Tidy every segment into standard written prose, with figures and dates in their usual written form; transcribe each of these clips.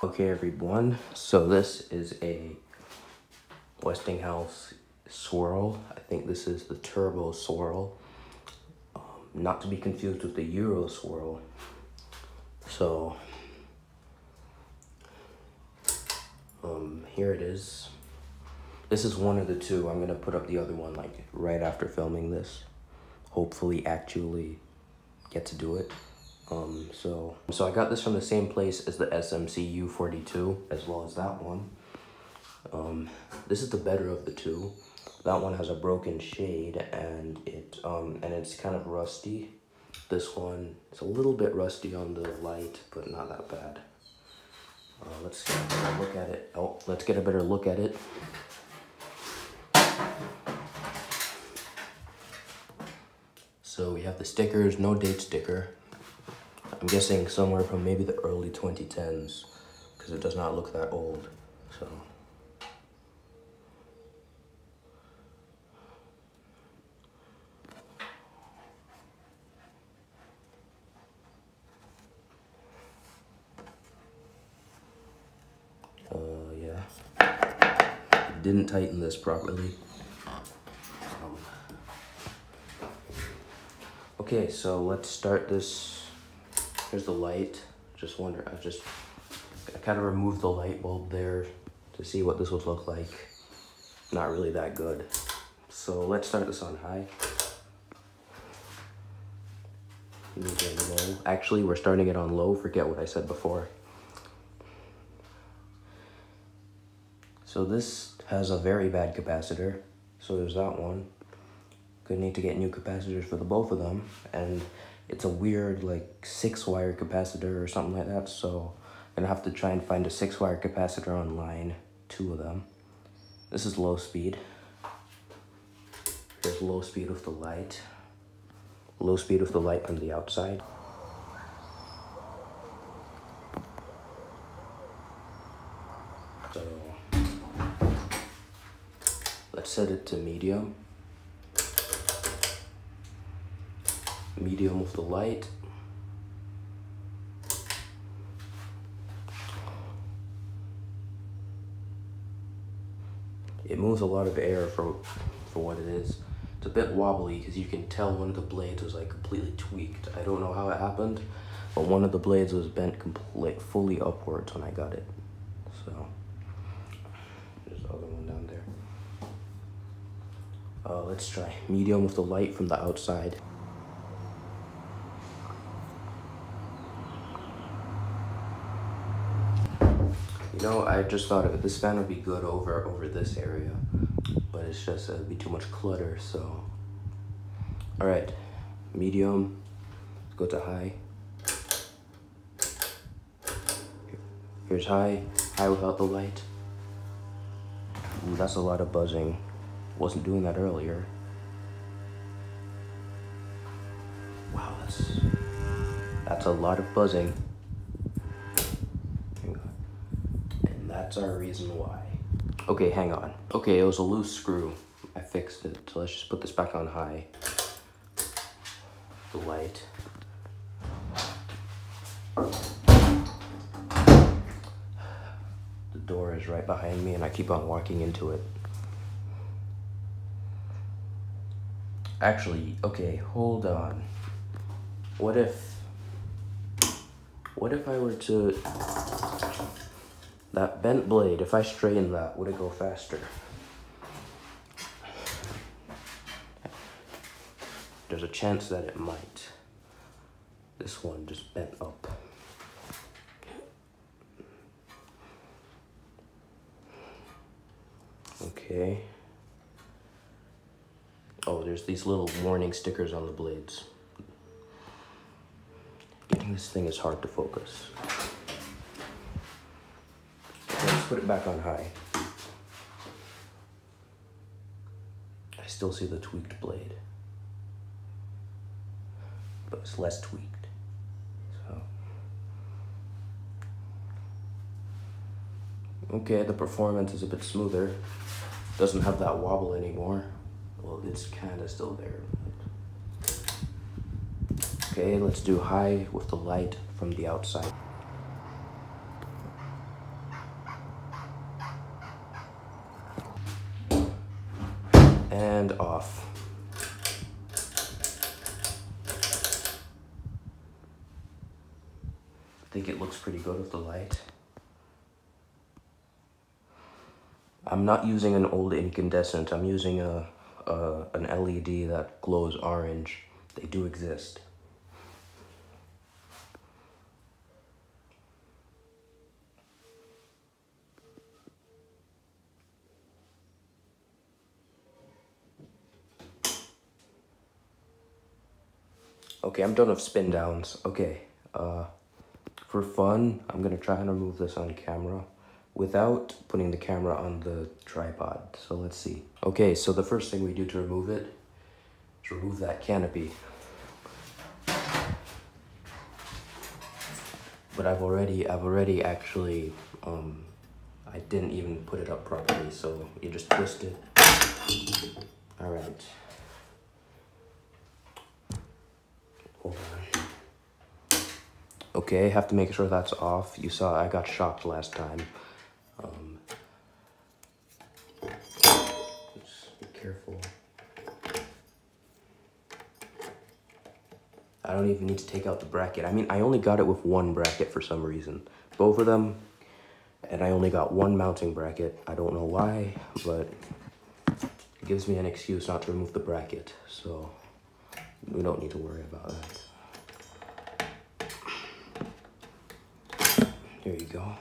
Okay everyone, so this is a Westinghouse swirl. I think this is the turbo swirl, not to be confused with the Euro swirl. So here it is. This is one of the two. I'm gonna put up the other one like right after filming this. Hopefully actually get to do it. So I got this from the same place as the SMC U42, as well as that one. This is the better of the two. That one has a broken shade and it's kind of rusty. This one, it's a little bit rusty on the light, but not that bad. Let's get a better look at it. Oh, let's get a better look at it. So we have the stickers, no date sticker. I'm guessing somewhere from maybe the early 2010s, because it does not look that old, so. Yeah. Didn't tighten this properly. Okay, so let's start this. Here's the light. I kind of removed the light bulb there to see what this would look like. Not really that good. So let's start this on high. Medium, low. Actually, we're starting it on low. Forget what I said before. So this has a very bad capacitor. So there's that one. Gonna need to get new capacitors for the both of them. And it's a weird like 6-wire capacitor or something like that. So I'm gonna have to try and find a 6-wire capacitor online. 2 of them. This is low speed. Here's low speed with the light. Low speed with the light on the outside. So let's set it to medium. Medium with the light. It moves a lot of air for what it is. It's a bit wobbly because you can tell one of the blades was like completely tweaked. I don't know how it happened, but one of the blades was bent fully upwards when I got it. So there's the other one down there. Let's try medium with the light from the outside. You know, I just thought this fan would be good over this area, but it's just it'd be too much clutter. So, all right, medium. Let's go to high. Here's high without the light. Ooh, that's a lot of buzzing. Wasn't doing that earlier. Wow, that's a lot of buzzing. And that's our reason why. Okay, hang on. Okay, it was a loose screw. I fixed it. So let's just put this back on high. The light. The door is right behind me and I keep on walking into it. Actually, okay, hold on. What if I were to, that bent blade, if I straighten that, would it go faster? There's a chance that it might. This one just bent up. Okay. Oh, there's these little warning stickers on the blades. Getting this thing is hard to focus. Okay, let's put it back on high. I still see the tweaked blade, but it's less tweaked. So, okay, the performance is a bit smoother. Doesn't have that wobble anymore. Well, it's kind of still there. Okay, let's do high with the light from the outside. And off. I think it looks pretty good with the light. I'm not using an old incandescent. I'm using an LED that glows orange. They do exist. Okay, I'm done with spin downs. Okay, for fun, I'm gonna try and remove this on camera without putting the camera on the tripod. So let's see. Okay, so the first thing we do to remove it is remove that canopy. But I've already actually, I didn't even put it up properly, so you just twist it. All right. Hold on. Okay, have to make sure that's off. You saw I got shocked last time. Just be careful. I don't even need to take out the bracket. I mean, I only got it with one bracket for some reason. Both of them, and I only got one mounting bracket. I don't know why, but it gives me an excuse not to remove the bracket, so we don't need to worry about that. There you go.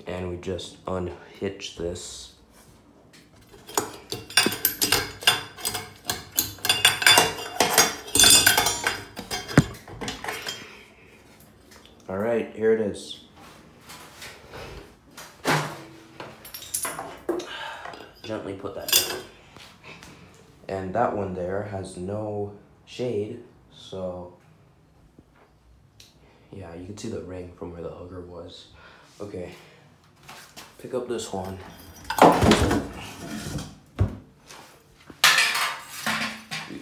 And we just unhitch this. All right, here it is. Gently put that down. And that one there has no shade, so yeah, you can see the ring from where the hugger was. Okay, pick up this one.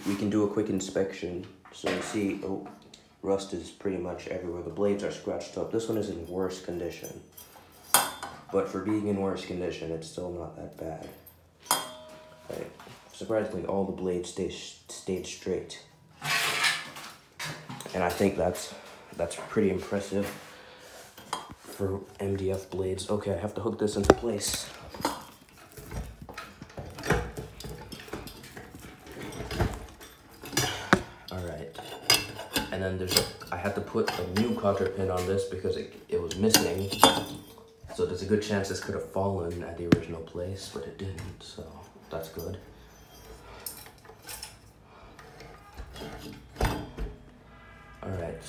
We can do a quick inspection. So you see, oh, rust is pretty much everywhere. The blades are scratched up. This one is in worse condition. But for being in worse condition, it's still not that bad. Right. Surprisingly, all the blades stayed straight. And I think that's pretty impressive for MDF blades. Okay, I have to hook this into place. And then I had to put a new cotter pin on this because it was missing. So there's a good chance this could have fallen at the original place, but it didn't, so that's good. All right.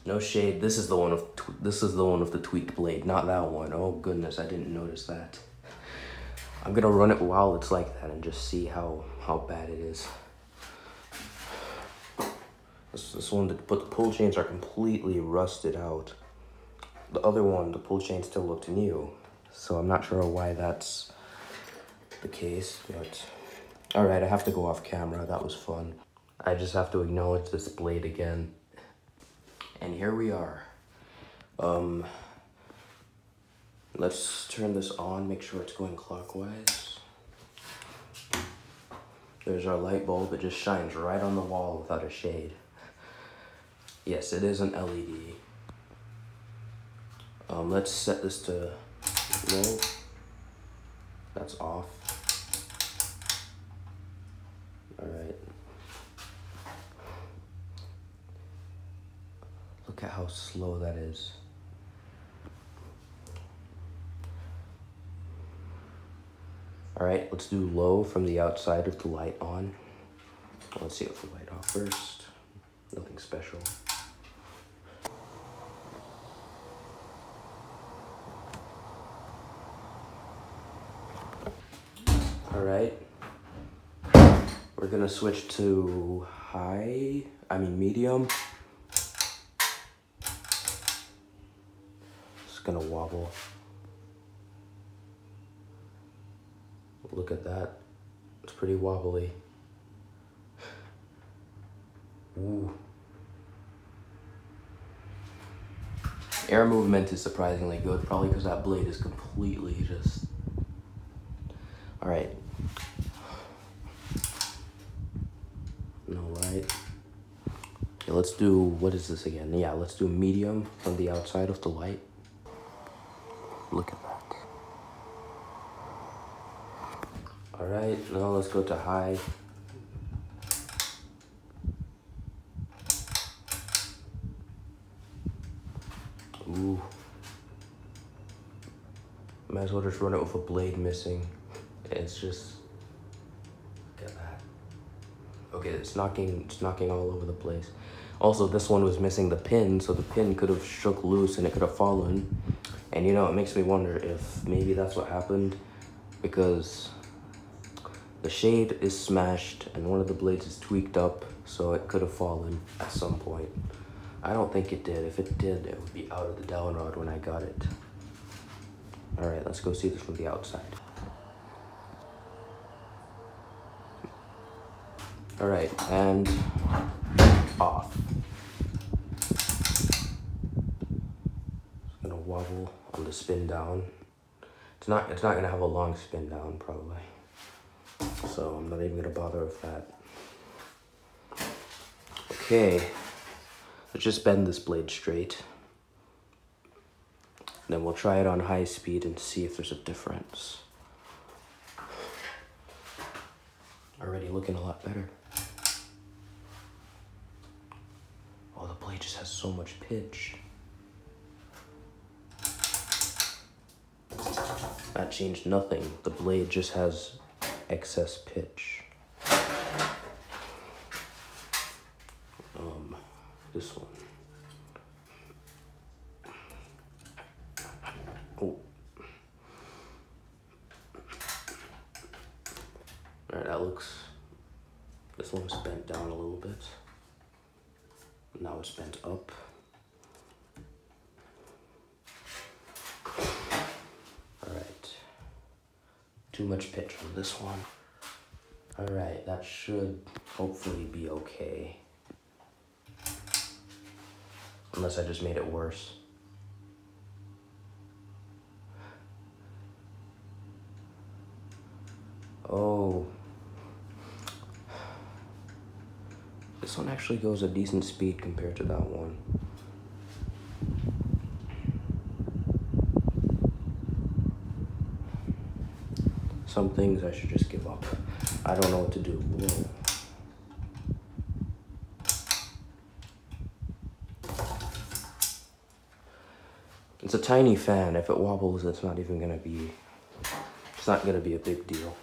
No shade. This is the one with the tweaked blade, not that one. Oh goodness, I didn't notice that. I'm gonna run it while it's like that and just see how bad it is. This one, but the pull chains are completely rusted out. The other one, the pull chain still looked new, so I'm not sure why that's the case, but all right, I have to go off camera. That was fun. I just have to acknowledge this blade again. And here we are. Let's turn this on, make sure it's going clockwise. There's our light bulb. It just shines right on the wall without a shade. Yes, it is an LED. Let's set this to low. That's off. All right. Look at how slow that is. All right, let's do low from the outside with the light on. Let's see if the light off first. Nothing special. All right. We're gonna switch to medium. It's gonna wobble. Look at that. It's pretty wobbly. Ooh. Air movement is surprisingly good, probably because that blade is completely just... All right. No light. Okay, let's do, what is this again? Yeah, let's do medium from the outside of the light. Look at that. All right, now let's go to high. Ooh. Might as well just run it with a blade missing. It's just, look at that. Okay, it's knocking all over the place. Also, this one was missing the pin, so the pin could have shook loose and it could have fallen. And you know, it makes me wonder if maybe that's what happened, because the shade is smashed and one of the blades is tweaked up, so it could have fallen at some point. I don't think it did. If it did, it would be out of the dowel rod when I got it. All right, let's go see this from the outside. All right, and off. It's gonna wobble on the spin down. It's not gonna have a long spin down probably. So I'm not even gonna bother with that. Okay, let's just bend this blade straight. Then we'll try it on high speed and see if there's a difference. Already looking a lot better. Oh, the blade just has so much pitch. That changed nothing. The blade just has excess pitch. This one. Oh. Alright, that looks, this one's bent down a little bit. Now it's bent up. Alright. Too much pitch on this one. Alright, that should hopefully be okay. Unless I just made it worse. Oh. This one actually goes a decent speed compared to that one. Some things I should just give up. I don't know what to do. Whoa. It's a tiny fan. If it wobbles, it's not even gonna be, it's not gonna be a big deal.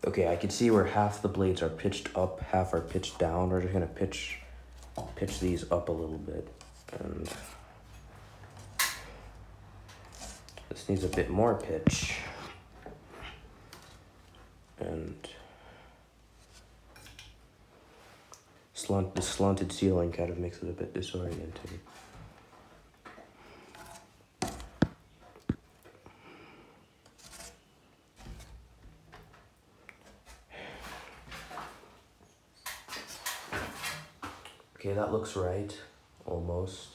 Okay, I can see where half the blades are pitched up, half are pitched down. We're just gonna pitch these up a little bit. And this needs a bit more pitch. And the slanted ceiling kind of makes it a bit disorienting. Okay, that looks right, almost.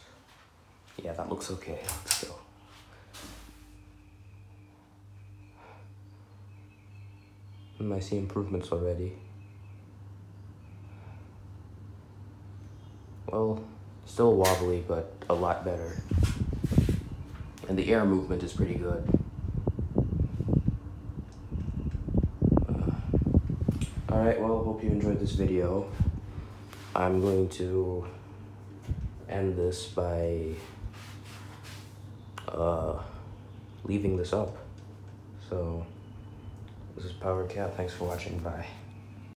Yeah, that looks okay. Let's go. I see improvements already. Well, still wobbly, but a lot better. And the air movement is pretty good. Alright, well, hope you enjoyed this video. I'm going to end this by leaving this up. So, this is Power Cat. Thanks for watching. Bye.